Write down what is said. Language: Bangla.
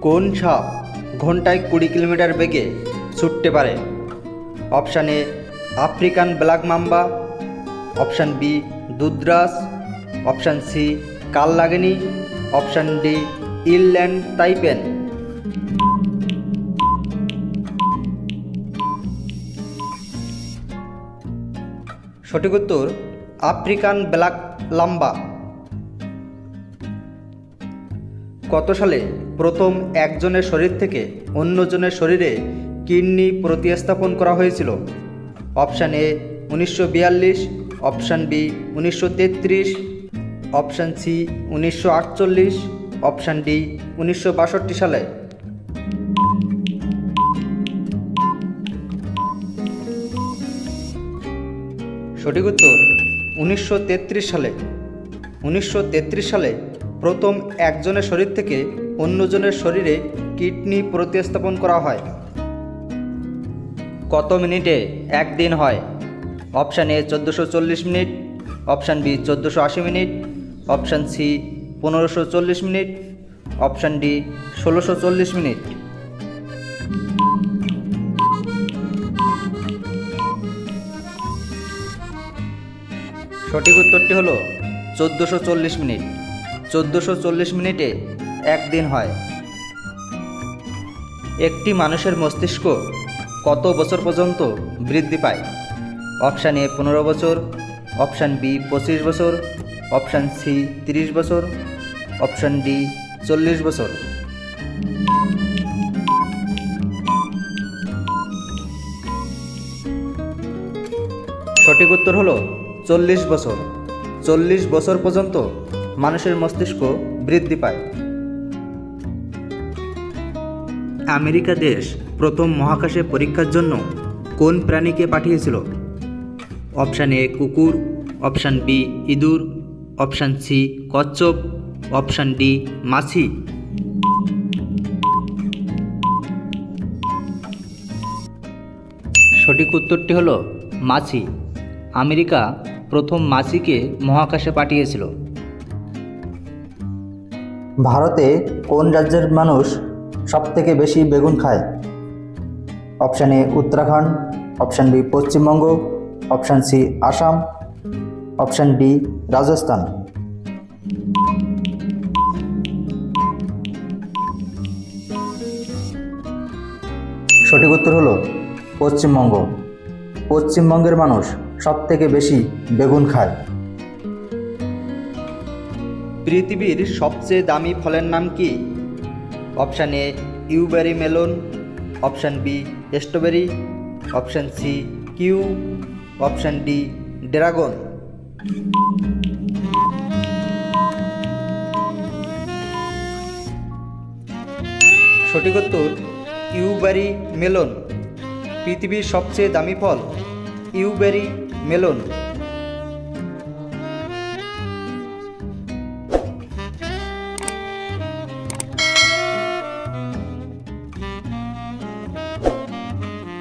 কোন সাপ ঘন্টায় 20 কিলোমিটার বেগে ছুটতে পারে? Option A African black mamba, option B দুধরাজ, অপশান সি কালনাগিনী, অপশান ডি ইনল্যান্ড তাইপেন। সঠিক উত্তর আফ্রিকান ব্ল্যাক লাম্বা। কত সালে প্রথম একজনের শরীর থেকে অন্যজনের শরীরে কিডনি প্রতিস্থাপন করা হয়েছিল? Option A 1942, option B 1933, option C 1948, option D 1962 সালে। সঠিক উত্তর 1933 সালে। 1933 সালে প্রথম একজনের শরীর থেকে অন্যজনের শরীরে কিডনি প্রতিস্থাপন করা হয়। কত মিনিটে একদিন হয়? Option A 1440 minute, option B 1480 minute, option C 1540 minute, option D 1640 minute. সঠিক উত্তরটি হলো 1440 মিনিট। 1440 মিনিটে একদিন হয়। একটি মানুষের মস্তিষ্ক কত বছর পর্যন্ত বৃদ্ধি পায়? অপশান এ 15 বছর, অপশান বি 25 বছর, অপশান সি 30 বছর, অপশান ডি 40 বছর। সঠিক উত্তর হলো 40 বছর। 40 বছর পর্যন্ত মানুষের মস্তিষ্ক বৃদ্ধি পায়। আমেরিকা দেশ প্রথম মহাকাশে পরীক্ষার জন্য কোন প্রাণীকে পাঠিয়েছিল? অপশান এ কুকুর, অপশান বি ইঁদুর, অপশান সি কচ্ছপ, অপশান ডি মাছি। সঠিক উত্তরটি হলো মাছি। আমেরিকা প্রথম মাছিকে মহাকাশে পাঠিয়েছিল। ভারতে কোন রাজ্যের মানুষ সবথেকে বেশি বেগুন খায়? Option A Uttarakhand, option B Paschimbanga, option C Assam, option D Rajasthan. সঠিক উত্তর হলো পশ্চিমবঙ্গ। পশ্চিমবঙ্গের মানুষ সবথেকে বেশি বেগুন খায়। পৃথিবীর সবচেয়ে দামি ফলের নাম কি? Option A Yubari melon, option B strawberry, option C কিউ, অপশান ডি ড্রাগন। সঠিক উত্তর ইউবেরি মেলন। পৃথিবীর সবচেয়ে দামি ফল ইউবেরি মেলন।